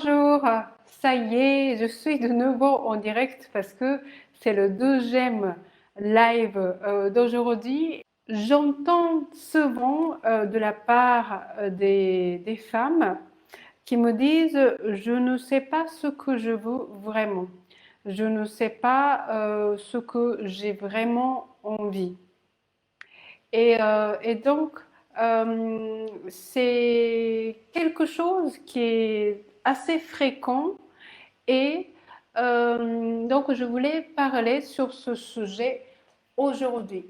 Bonjour, ça y est, je suis de nouveau en direct parce que c'est le deuxième live d'aujourd'hui. J'entends souvent de la part des femmes qui me disent je ne sais pas ce que je veux vraiment, je ne sais pas ce que j'ai vraiment envie. Et donc, c'est quelque chose qui est assez fréquent et donc je voulais parler sur ce sujet aujourd'hui.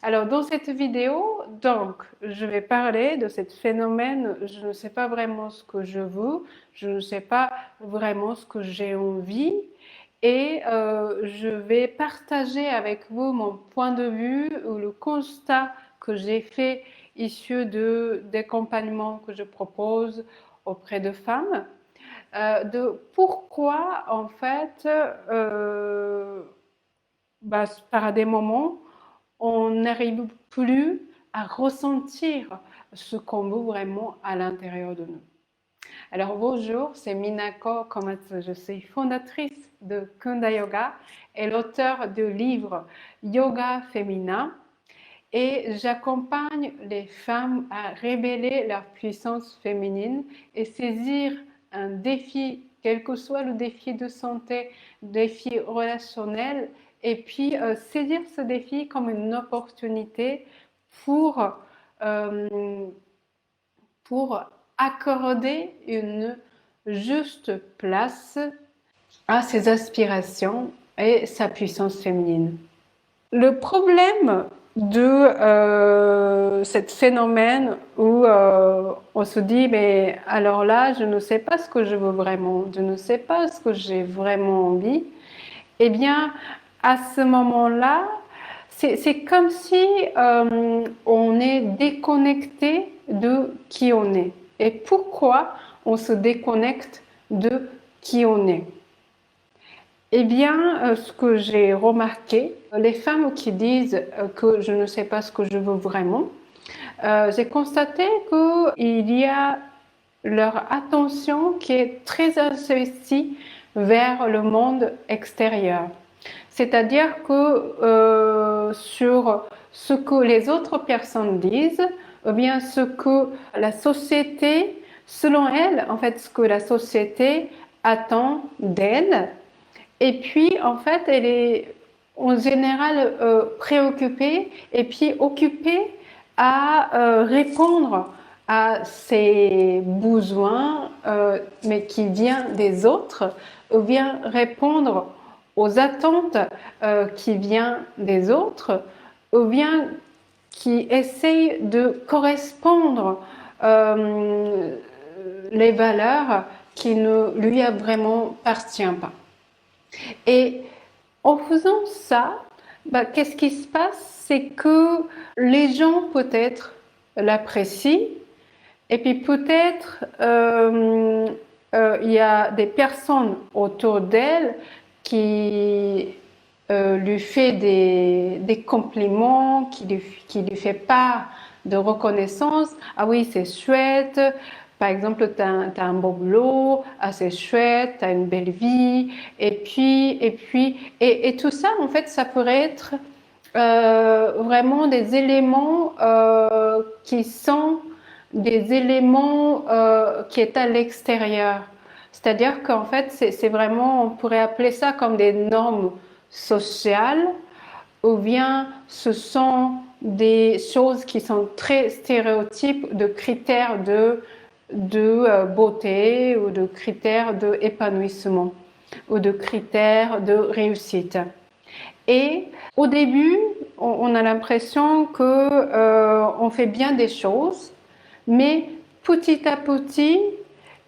Alors dans cette vidéo, donc je vais parler de ce phénomène, je ne sais pas vraiment ce que je veux, je ne sais pas vraiment ce que j'ai envie et je vais partager avec vous mon point de vue ou le constat que j'ai fait issu d'accompagnement que je propose auprès de femmes, de pourquoi en fait par des moments on n'arrive plus à ressentir ce qu'on veut vraiment à l'intérieur de nous. Alors bonjour, c'est Minako Komatsu, je suis fondatrice de Kunda Yoga et l'auteur du livre Yoga Féminin et j'accompagne les femmes à révéler leur puissance féminine et saisir un défi, quel que soit le défi de santé, défi relationnel, et puis saisir ce défi comme une opportunité pour, euh, pour accorder une juste place à ses aspirations et sa puissance féminine. Le problème de ce phénomène où on se dit mais alors là je ne sais pas ce que je veux vraiment, je ne sais pas ce que j'ai vraiment envie, eh bien à ce moment-là c'est comme si on est déconnecté de qui on est. Et pourquoi on se déconnecte de qui on est? Eh bien, ce que j'ai remarqué, les femmes qui disent que je ne sais pas ce que je veux vraiment, j'ai constaté qu'il y a leur attention qui est très investie vers le monde extérieur. C'est-à-dire que sur ce que les autres personnes disent, ou bien ce que la société, selon elle, en fait, ce que la société attend d'elle, et puis, en fait, elle est en général préoccupée et puis occupée à répondre à ses besoins, mais qui viennent des autres, ou bien répondre aux attentes qui viennent des autres, ou bien qui essaye de correspondre les valeurs qui ne lui vraiment appartiennent pas. Et en faisant ça, qu'est-ce qui se passe? C'est que les gens peut-être l'apprécient et puis peut-être il y a des personnes autour d'elle qui lui fait des compliments, qui lui fait part de reconnaissance. Ah oui, c'est chouette. Par exemple, tu as un beau boulot, ah, c'est chouette, tu as une belle vie. Et tout ça, en fait, ça pourrait être vraiment des éléments qui sont des éléments qui est à l'extérieur. C'est-à-dire qu'en fait, c'est vraiment, on pourrait appeler ça comme des normes sociales, ou bien ce sont des choses qui sont très stéréotypes de critères de beauté ou de critères d'épanouissement ou de critères de réussite. Et au début, on a l'impression que on fait bien des choses, mais petit à petit,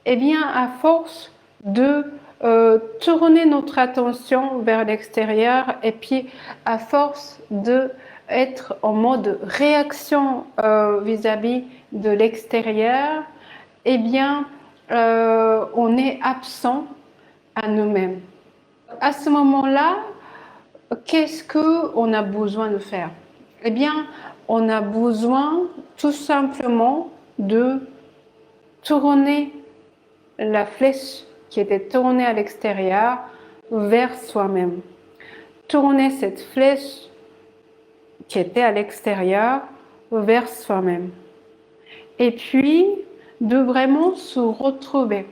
eh bien, à force de tourner notre attention vers l'extérieur et puis à force de être en mode réaction vis-à-vis de l'extérieur, eh bien, on est absent à nous-mêmes. À ce moment-là, qu'est-ce qu'on a besoin de faire? Eh bien, on a besoin tout simplement de tourner la flèche qui était tournée à l'extérieur vers soi-même. Tourner cette flèche qui était à l'extérieur vers soi-même. Et puis, de vraiment se retrouver.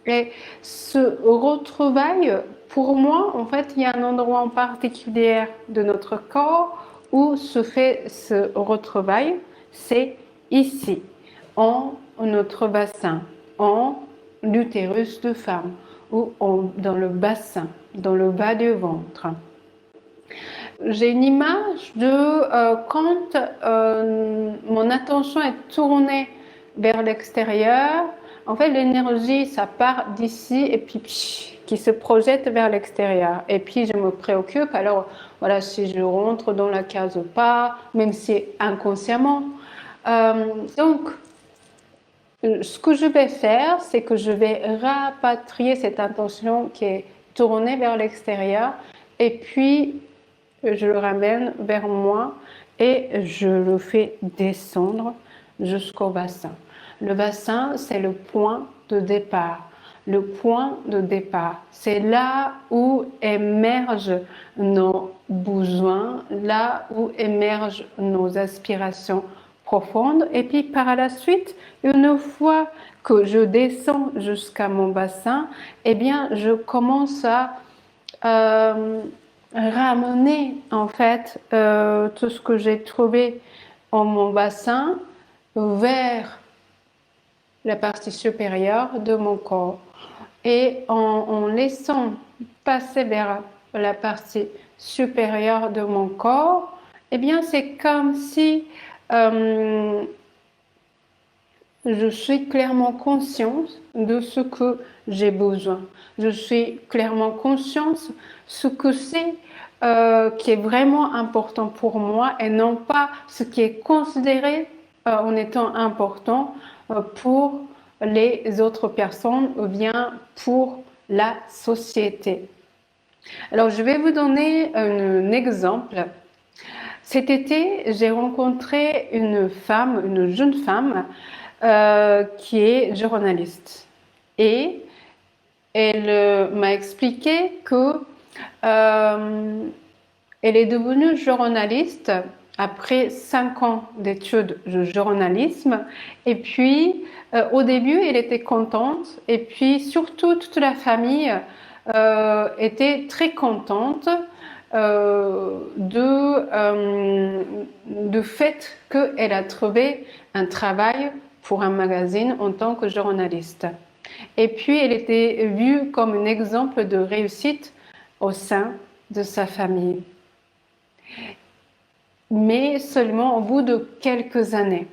Et ce retrouvaille, pour moi, en fait, il y a un endroit en particulier de notre corps où se fait ce retrouvaille, c'est ici, en notre bassin, en l'utérus de femme, ou dans le bassin, dans le bas du ventre. J'ai une image de quand mon attention est tournée vers l'extérieur, en fait l'énergie ça part d'ici et puis qui se projette vers l'extérieur. Et puis je me préoccupe, alors voilà, si je rentre dans la case ou pas, même si inconsciemment. Donc ce que je vais faire, c'est que je vais rapatrier cette attention qui est tournée vers l'extérieur et puis je le ramène vers moi et je le fais descendre jusqu'au bassin. Le bassin, c'est le point de départ. Le point de départ, c'est là où émergent nos besoins, là où émergent nos aspirations profondes. Et puis par la suite, une fois que je descends jusqu'à mon bassin, eh bien, je commence à ramener en fait tout ce que j'ai trouvé en mon bassin vers la partie supérieure de mon corps. Et en laissant passer vers la partie supérieure de mon corps, eh bien c'est comme si je suis clairement consciente de ce que j'ai besoin. Je suis clairement consciente de ce que c'est qui est vraiment important pour moi et non pas ce qui est considéré en étant important pour les autres personnes ou bien pour la société. Alors, je vais vous donner un exemple. Cet été, j'ai rencontré une femme, une jeune femme, qui est journaliste. Et elle m'a expliqué que elle est devenue journaliste après 5 ans d'études de journalisme. Et puis, au début, elle était contente. Et puis, surtout, toute la famille était très contente du fait qu'elle a trouvé un travail pour un magazine en tant que journaliste. Et puis, elle était vue comme un exemple de réussite au sein de sa famille. Mais seulement au bout de quelques années.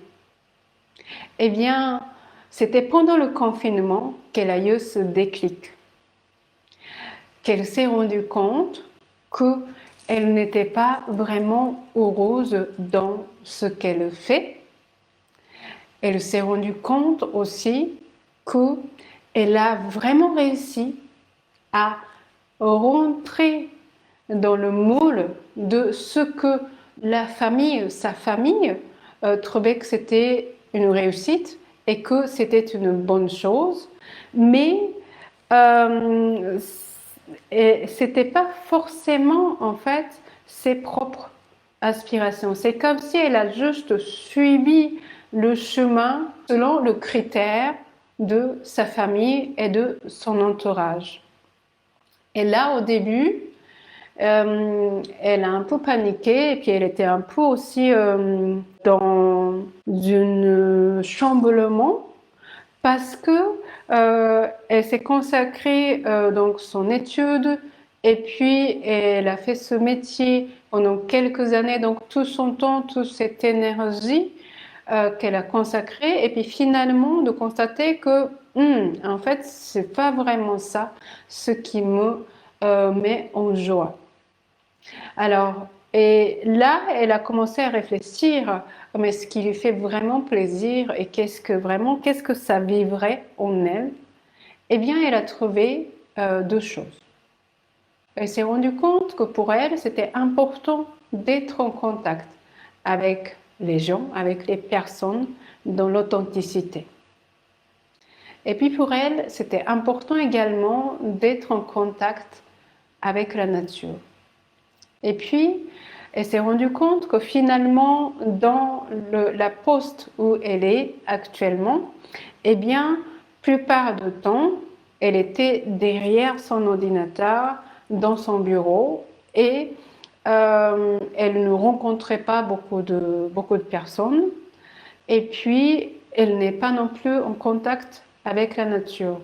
Eh bien, c'était pendant le confinement qu'elle a eu ce déclic. Qu'elle s'est rendue compte qu'elle n'était pas vraiment heureuse dans ce qu'elle fait. Elle s'est rendue compte aussi qu'elle a vraiment réussi à rentrer dans le moule de ce que la famille, sa famille, trouvait que c'était une réussite et que c'était une bonne chose, mais c'était pas forcément en fait ses propres aspirations. C'est comme si elle a juste suivi le chemin selon le critère de sa famille et de son entourage. Et là, au début, elle a un peu paniqué et puis elle était un peu aussi dans un chamboulement parce que elle s'est consacrée donc son étude et puis elle a fait ce métier pendant quelques années, donc tout son temps, toute cette énergie qu'elle a consacrée et puis finalement de constater que en fait c'est pas vraiment ça ce qui me met en joie. Alors, et là, elle a commencé à réfléchir, mais ce qui lui fait vraiment plaisir et qu'est-ce que ça vivrait en elle? Eh bien, elle a trouvé 2 choses. Elle s'est rendue compte que pour elle, c'était important d'être en contact avec les gens, avec les personnes, dans l'authenticité. Et puis pour elle, c'était important également d'être en contact avec la nature. Et puis, elle s'est rendue compte que finalement, dans la poste où elle est actuellement, eh bien, plupart du temps, elle était derrière son ordinateur, dans son bureau, et elle ne rencontrait pas beaucoup de personnes. Et puis, elle n'est pas non plus en contact avec la nature.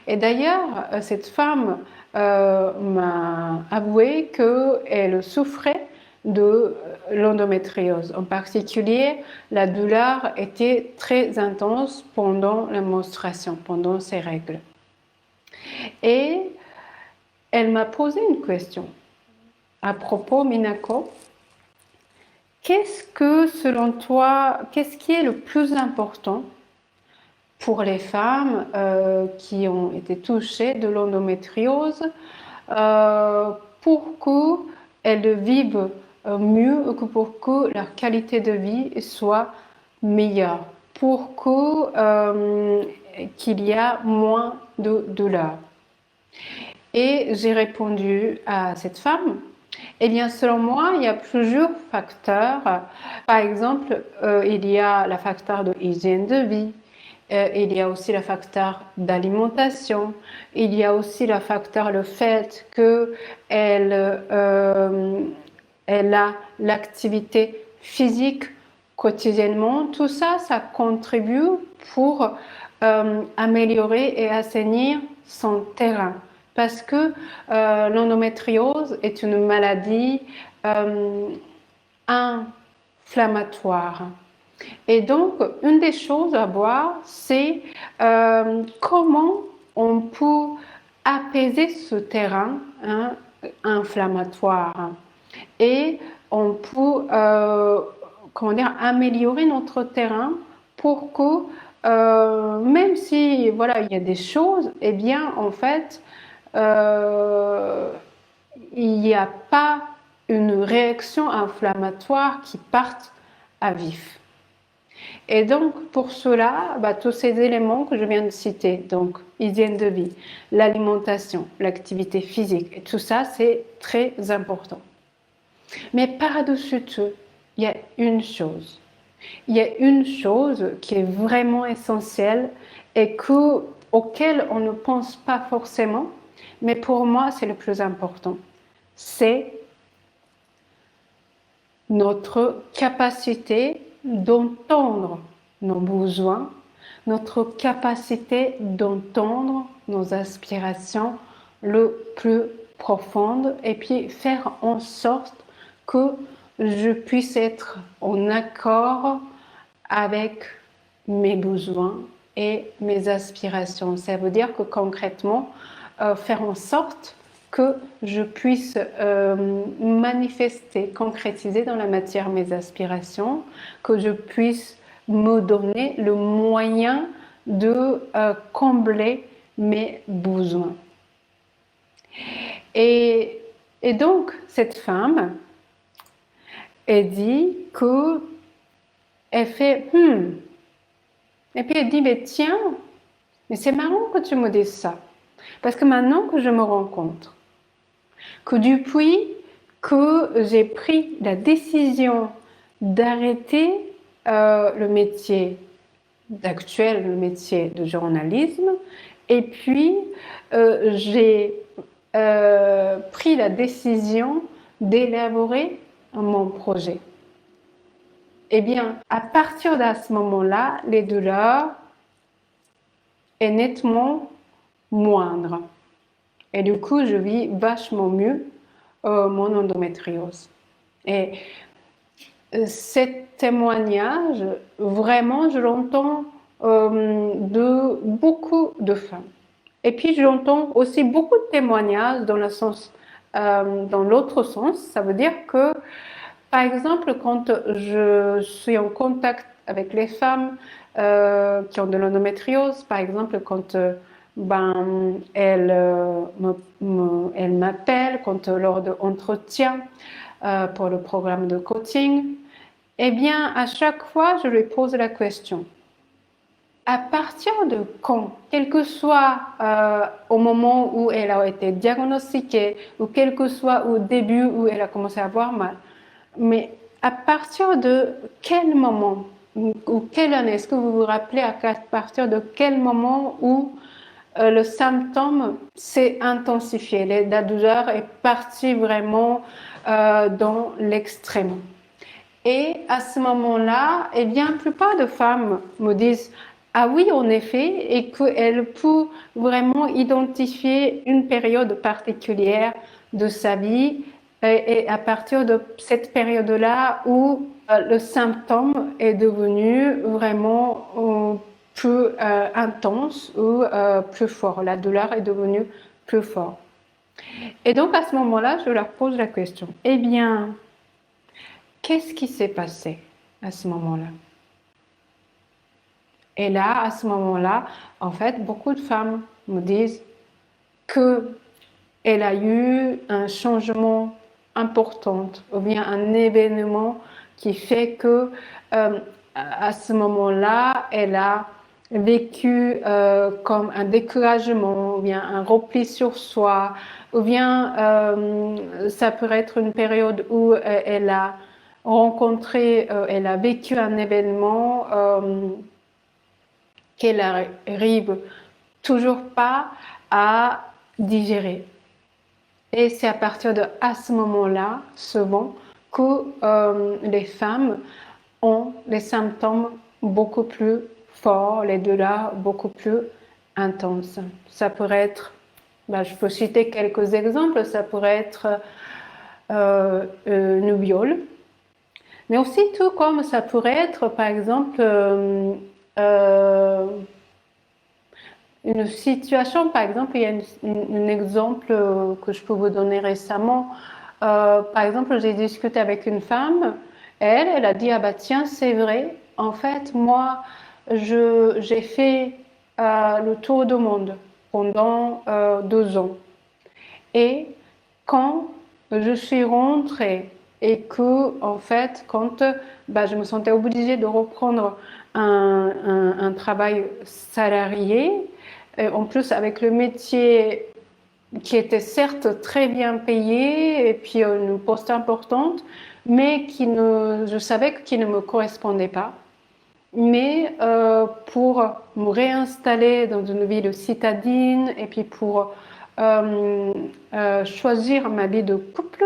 Et d'ailleurs, cette femme m'a avoué qu'elle souffrait de l'endométriose. En particulier, la douleur était très intense pendant la menstruation, pendant ses règles. Et elle m'a posé une question à propos, Minako. Qu'est-ce que, selon toi, qu'est-ce qui est le plus important pour les femmes qui ont été touchées de l'endométriose pour qu'elles vivent mieux, pour que leur qualité de vie soit meilleure, pour qu'il y a moins de douleur. Et j'ai répondu à cette femme, eh bien, selon moi, il y a plusieurs facteurs. Par exemple, il y a le facteur de hygiène de vie, il y a aussi le facteur d'alimentation, il y a aussi le facteur, le fait qu'elle elle a l'activité physique quotidiennement. Tout ça, ça contribue pour améliorer et assainir son terrain. Parce que l'endométriose est une maladie inflammatoire. Et donc, une des choses à voir, c'est comment on peut apaiser ce terrain inflammatoire. Et on peut améliorer notre terrain pour que, même si voilà, il y a des choses, eh bien, en fait, il n'y a pas une réaction inflammatoire qui parte à vif. Et donc, pour cela, tous ces éléments que je viens de citer, donc hygiène de vie, l'alimentation, l'activité physique, et tout ça, c'est très important. Mais par-dessus tout, il y a une chose. Il y a une chose qui est vraiment essentielle et auquel on ne pense pas forcément, mais pour moi, c'est le plus important. C'est notre capacité d'entendre nos besoins, notre capacité d'entendre nos aspirations le plus profondes et puis faire en sorte que je puisse être en accord avec mes besoins et mes aspirations. Ça veut dire que concrètement, faire en sorte que je puisse manifester, concrétiser dans la matière mes aspirations, que je puisse me donner le moyen de combler mes besoins. Et donc, cette femme, elle dit qu'elle fait et puis elle dit, mais tiens, mais c'est marrant que tu me dises ça. Parce que maintenant que je me rends compte que depuis que j'ai pris la décision d'arrêter le métier le métier de journalisme, et puis j'ai pris la décision d'élaborer mon projet. Eh bien, à partir de ce moment-là, les douleurs est nettement moindre. Et du coup, je vis vachement mieux mon endométriose. Et ce témoignage, vraiment, je l'entends de beaucoup de femmes. Et puis, j'entends aussi beaucoup de témoignages dans l'autre sens. Ça veut dire que, par exemple, quand je suis en contact avec les femmes qui ont de l'endométriose, par exemple, quand elles m'appellent, quand lors d'entretiens pour le programme de coaching, eh bien, à chaque fois, je lui pose la question. à partir de quand, quel que soit au moment où elle a été diagnostiquée, ou quel que soit au début où elle a commencé à avoir mal, mais à partir de quel moment ou quelle année, est-ce que vous vous rappelez à partir de quel moment où le symptôme s'est intensifié, la douleur est partie vraiment dans l'extrême. Et à ce moment-là, eh bien, la plupart de femmes me disent ah oui, en effet, et qu'elles peuvent vraiment identifier une période particulière de sa vie et à partir de cette période-là où le symptôme est devenu vraiment plus intense ou plus fort, la douleur est devenue plus forte. Et donc à ce moment-là, je leur pose la question, eh bien, qu'est-ce qui s'est passé à ce moment-là? Et là, à ce moment-là, en fait, beaucoup de femmes me disent qu'elle a eu un changement important ou bien un événement qui fait que à ce moment-là, elle a vécu comme un découragement ou bien un repli sur soi ou bien ça pourrait être une période où elle a rencontré, elle a vécu un événement qu'elle arrive toujours pas à digérer. Et c'est à partir de ce moment-là, souvent, que les femmes ont des symptômes beaucoup plus forts, les douleurs beaucoup plus intenses. Ça pourrait être, je peux citer quelques exemples, ça pourrait être une viol, mais aussi tout comme ça pourrait être, par exemple, une situation, par exemple, il y a un exemple que je peux vous donner récemment. Par exemple, j'ai discuté avec une femme, elle a dit, ah bah tiens, c'est vrai, en fait, moi, j'ai fait le tour du monde pendant 2 ans. Et quand je suis rentrée et que, en fait, quand je me sentais obligée de reprendre un travail salarié, en plus avec le métier qui était certes très bien payé et puis une poste importante, mais je savais qu'il ne me correspondait pas. Mais pour me réinstaller dans une ville citadine et puis pour choisir ma vie de couple,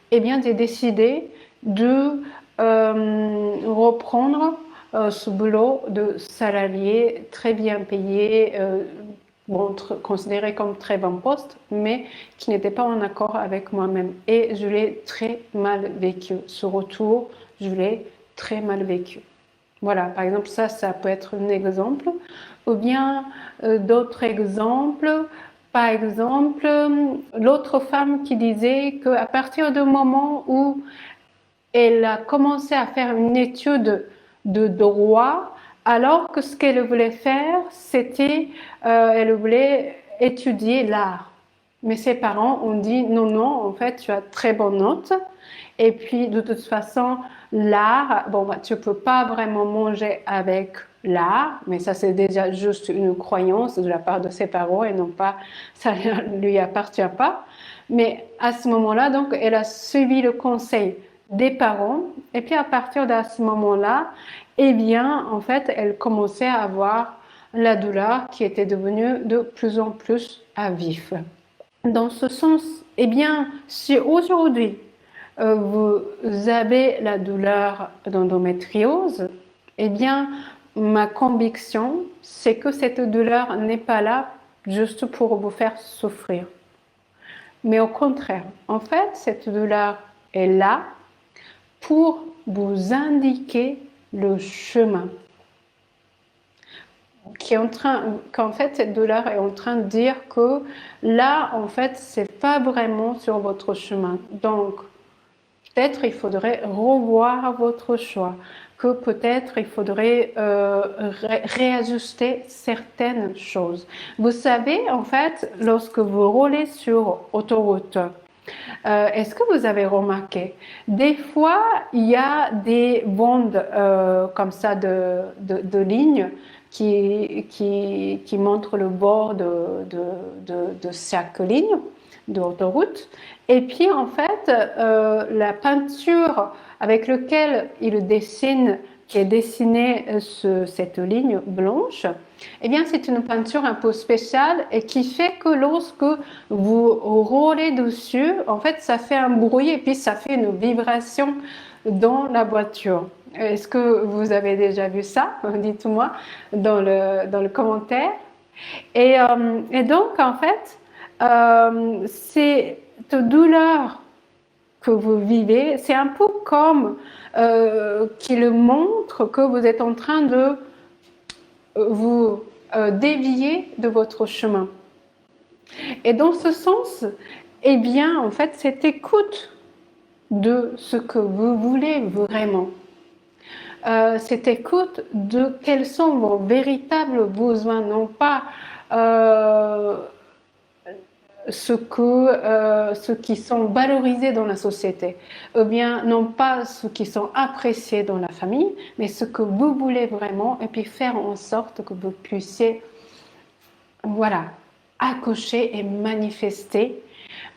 eh bien j'ai décidé de reprendre ce boulot de salarié très bien payé, considéré comme très bon poste, mais qui n'était pas en accord avec moi-même. Et je l'ai très mal vécu. Ce retour, je l'ai très mal vécu. Voilà, par exemple, ça peut être un exemple. Ou bien d'autres exemples. Par exemple, l'autre femme qui disait qu'à partir du moment où elle a commencé à faire une étude de droit, alors que ce qu'elle voulait faire, c'était, elle voulait étudier l'art. Mais ses parents ont dit non, non, en fait, tu as très bonne note. Et puis, de toute façon, l'art, tu peux pas vraiment manger avec l'art, mais ça, c'est déjà juste une croyance de la part de ses parents et non pas, ça ne lui appartient pas. Mais à ce moment-là, donc, elle a suivi le conseil des parents. Et puis, à partir de ce moment-là, eh bien, en fait, elle commençait à avoir la douleur qui était devenue de plus en plus à vif. Dans ce sens, eh bien, si aujourd'hui vous avez la douleur d'endométriose, eh bien, ma conviction, c'est que cette douleur n'est pas là juste pour vous faire souffrir. Mais au contraire, en fait, cette douleur est là pour vous indiquer le chemin. Qu'en fait, cette douleur est en train de dire que là, en fait, c'est pas vraiment sur votre chemin. Donc, peut-être il faudrait revoir votre choix, que peut-être il faudrait réajuster certaines choses. Vous savez, en fait, lorsque vous roulez sur autoroute, est-ce que vous avez remarqué, des fois, il y a des bandes comme ça de lignes qui montre le bord de chaque ligne d'autoroute. Et puis en fait, la peinture avec laquelle il dessine, qui est dessinée cette ligne blanche, eh bien c'est une peinture un peu spéciale et qui fait que lorsque vous roulez dessus, en fait ça fait un bruit et puis ça fait une vibration dans la voiture. Est-ce que vous avez déjà vu ça? Dites-moi dans le commentaire. Et donc, en fait, cette douleur que vous vivez, c'est un peu comme qu'il montre que vous êtes en train de vous dévier de votre chemin. Et dans ce sens, eh bien, en fait, cette écoute de ce que vous voulez vraiment, cette écoute de quels sont vos véritables besoins, non pas ceux qui sont valorisés dans la société, ou bien non pas ceux qui sont appréciés dans la famille, mais ce que vous voulez vraiment, et puis faire en sorte que vous puissiez, voilà, accoucher et manifester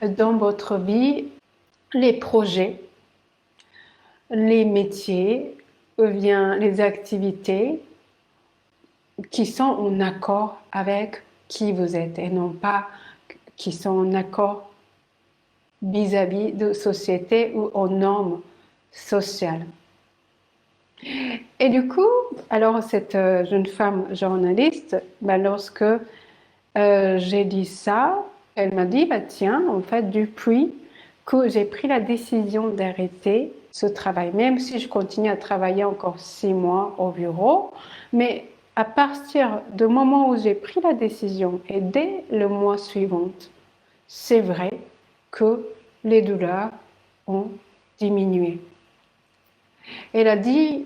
dans votre vie les projets, les métiers, ou bien les activités qui sont en accord avec qui vous êtes et non pas qui sont en accord vis-à-vis de société ou aux normes sociales. Et du coup, alors cette jeune femme journaliste, lorsque j'ai dit ça, elle m'a dit, tiens, en fait, depuis que j'ai pris la décision d'arrêter ce travail, même si je continue à travailler encore 6 mois au bureau, mais à partir du moment où j'ai pris la décision et dès le mois suivant, c'est vrai que les douleurs ont diminué. Elle a dit,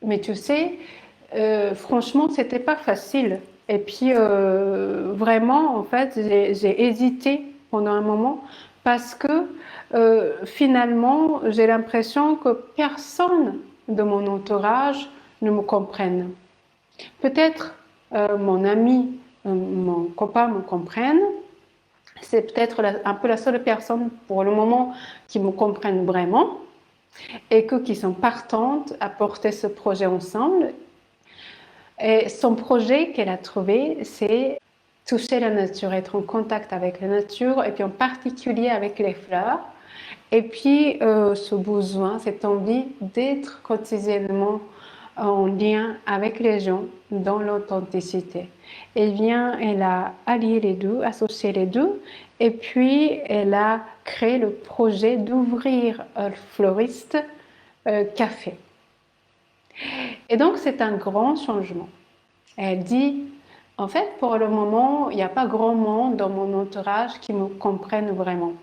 mais tu sais, franchement, c'était pas facile. Et puis, vraiment, en fait, j'ai hésité pendant un moment parce que finalement, j'ai l'impression que personne de mon entourage ne me comprenne. Peut-être mon ami, mon copain me comprenne. C'est peut-être un peu la seule personne pour le moment qui me comprenne vraiment et qui sont partantes à porter ce projet ensemble. Et son projet qu'elle a trouvé, c'est toucher la nature, être en contact avec la nature et puis en particulier avec les fleurs. Et puis ce besoin, cette envie d'être quotidiennement en lien avec les gens dans l'authenticité. Eh bien, elle a allié les deux, associé les deux, et puis elle a créé le projet d'ouvrir un fleuriste café. Et donc, c'est un grand changement. Elle dit, en fait, pour le moment, il n'y a pas grand monde dans mon entourage qui me comprenne vraiment.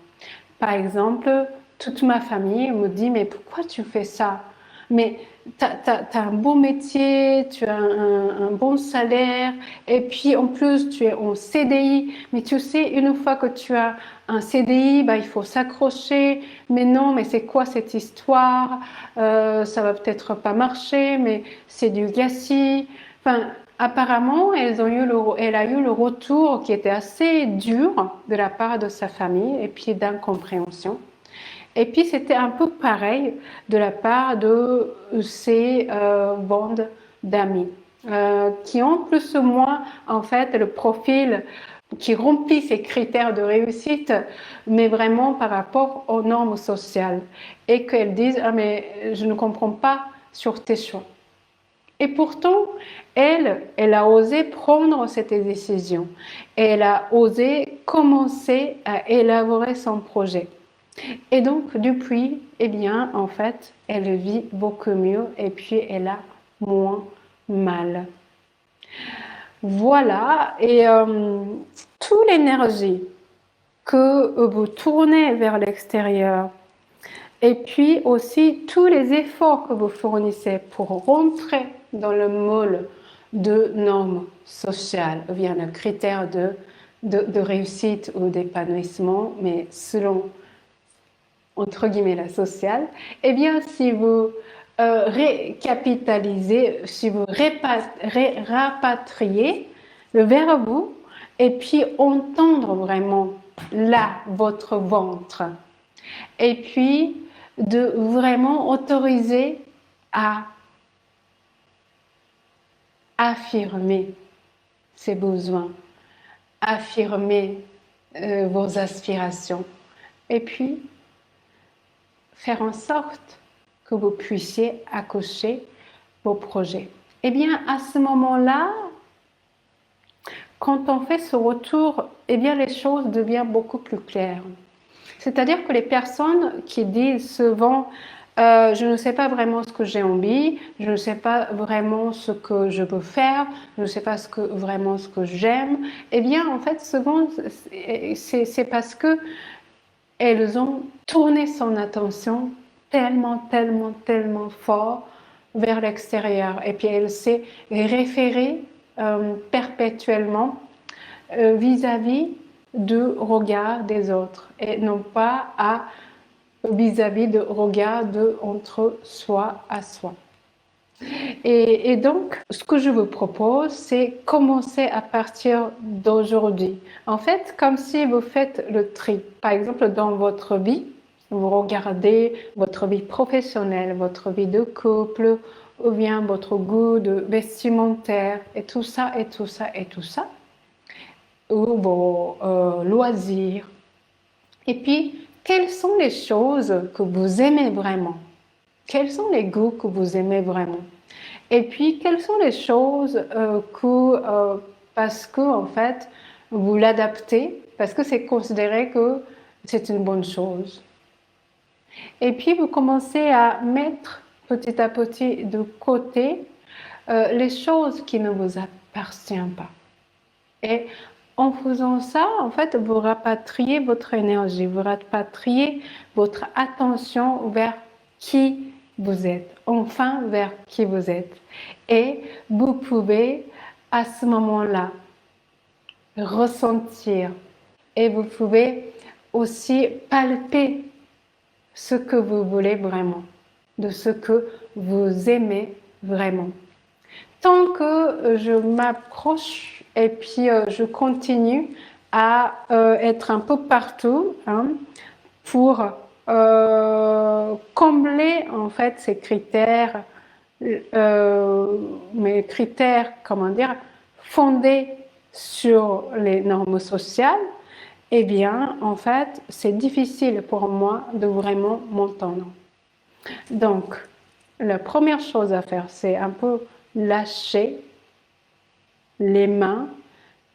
Par exemple, toute ma famille me dit, mais pourquoi tu fais ça? Mais tu as un beau métier, tu as un bon salaire, et puis en plus tu es en CDI. Mais tu sais, une fois que tu as un CDI, il faut s'accrocher. Mais non, mais c'est quoi cette histoire? Ça va peut-être pas marcher, mais c'est du gâchis. Enfin, apparemment, elle a eu le retour qui était assez dur de la part de sa famille et puis d'incompréhension. Et puis c'était un peu pareil de la part de ces bandes d'amis qui ont plus ou moins en fait le profil qui remplit ces critères de réussite, mais vraiment par rapport aux normes sociales. Et qu'elles disent, ah mais je ne comprends pas sur tes choix. Et pourtant, elle a osé prendre cette décision. Elle a osé commencer à élaborer son projet. Et donc, depuis, eh bien, en fait, elle vit beaucoup mieux et puis elle a moins mal. Voilà, et toute l'énergie que vous tournez vers l'extérieur et puis aussi tous les efforts que vous fournissez pour rentrer dans le moule de normes sociales, ou bien le critère de réussite ou d'épanouissement, mais selon entre guillemets la sociale, eh bien si vous récapitaliser, si vous rapatriez vers vous et puis entendre vraiment là votre ventre. Et puis de vraiment autoriser à affirmer ses besoins, affirmer vos aspirations et puis faire en sorte que vous puissiez accoucher vos projets. Eh bien, à ce moment-là, quand on fait ce retour, eh bien, les choses deviennent beaucoup plus claires. C'est-à-dire que les personnes qui disent souvent je ne sais pas vraiment ce que j'ai envie, je ne sais pas vraiment ce que je veux faire, je ne sais pas vraiment ce que j'aime, eh bien, en fait, souvent, c'est parce que elles ont tourné son attention tellement fort vers l'extérieur. Et puis, elle s'est référée perpétuellement vis-à-vis du regard des autres et non pas vis-à-vis du regard entre soi à soi. Et donc, ce que je vous propose, c'est commencer à partir d'aujourd'hui. En fait, comme si vous faites le tri. Par exemple, dans votre vie, vous regardez votre vie professionnelle, votre vie de couple, ou bien votre goût de vestimentaire, et tout ça, et tout ça, et tout ça, ou vos loisirs. Et puis, quelles sont les choses que vous aimez vraiment? Quels sont les goûts que vous aimez vraiment? Et puis, quelles sont les choses parce que, en fait, vous l'adaptez, parce que c'est considéré que c'est une bonne chose. Et puis, vous commencez à mettre petit à petit de côté les choses qui ne vous appartiennent pas. Et en faisant ça, en fait, vous rapatriez votre énergie, vous rapatriez votre attention vers qui vous êtes, enfin vers qui vous êtes. Et vous pouvez à ce moment-là ressentir et vous pouvez aussi palper ce que vous voulez vraiment, de ce que vous aimez vraiment. Tant que je m'approche et puis je continue à être un peu partout pour combler en fait ces critères, mes critères, comment dire, fondés sur les normes sociales, eh bien, en fait, c'est difficile pour moi de vraiment m'entendre. Donc, la première chose à faire, c'est un peu lâcher les mains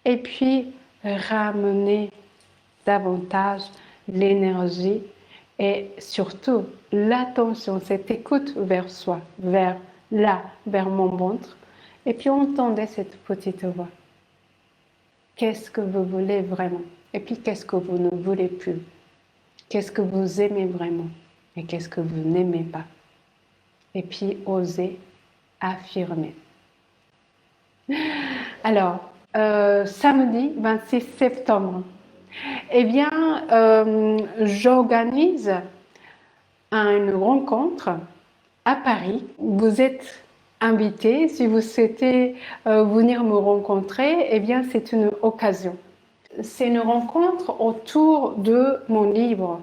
et puis ramener davantage l'énergie et surtout l'attention, cette écoute vers soi, vers mon ventre. Et puis entendez cette petite voix. Qu'est-ce que vous voulez vraiment? Et puis qu'est-ce que vous ne voulez plus? Qu'est-ce que vous aimez vraiment? Et qu'est-ce que vous n'aimez pas? Et puis osez affirmer. Alors, samedi 26 septembre, eh bien, j'organise une rencontre à Paris. Vous êtes invité. Si vous souhaitez venir me rencontrer, eh bien, c'est une occasion. C'est une rencontre autour de mon livre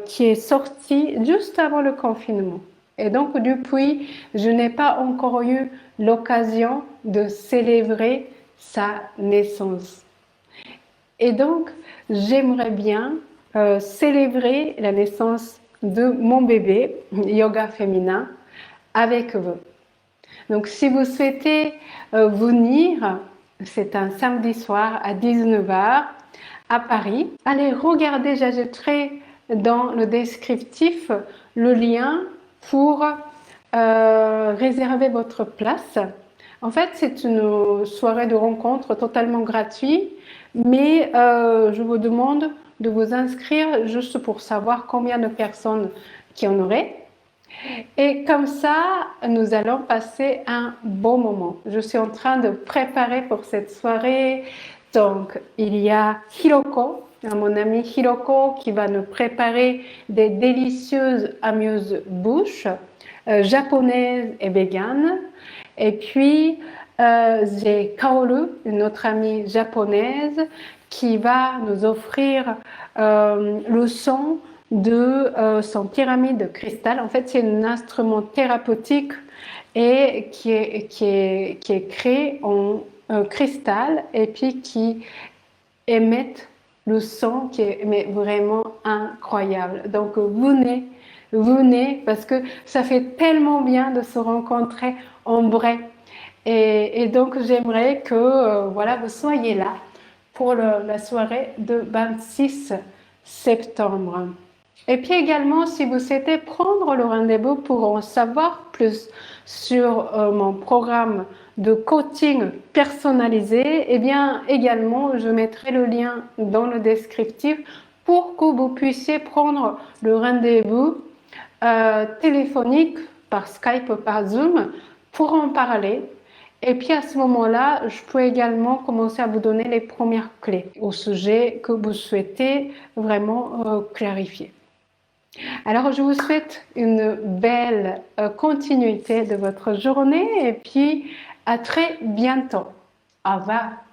qui est sorti juste avant le confinement. Et donc, depuis, je n'ai pas encore eu l'occasion de célébrer sa naissance. Et donc, j'aimerais bien célébrer la naissance de mon bébé, Yoga Féminin, avec vous. Donc, si vous souhaitez venir, c'est un samedi soir à 19h à Paris. Allez regarder, j'ajouterai dans le descriptif le lien pour réserver votre place. En fait, c'est une soirée de rencontre totalement gratuite, mais je vous demande de vous inscrire juste pour savoir combien de personnes qui en auraient. Et comme ça, nous allons passer un bon moment. Je suis en train de préparer pour cette soirée. Donc, il y a Hiroko, mon amie Hiroko, qui va nous préparer des délicieuses amuse-bouches japonaise et végane. Et puis, j'ai Kaoru, une autre amie japonaise, qui va nous offrir le son de son pyramide de cristal. En fait, c'est un instrument thérapeutique et qui est créé en cristal et puis qui émet le son qui est mais vraiment incroyable. Donc venez parce que ça fait tellement bien de se rencontrer en vrai. Et donc j'aimerais que voilà, vous soyez là pour la soirée de 26 septembre. Et puis également, si vous souhaitez prendre le rendez-vous pour en savoir plus sur mon programme de coaching personnalisé, eh bien également, je mettrai le lien dans le descriptif pour que vous puissiez prendre le rendez-vous téléphonique par Skype ou par Zoom pour en parler. Et puis à ce moment-là, je peux également commencer à vous donner les premières clés au sujet que vous souhaitez vraiment clarifier. Alors, je vous souhaite une belle continuité de votre journée et puis à très bientôt. Au revoir.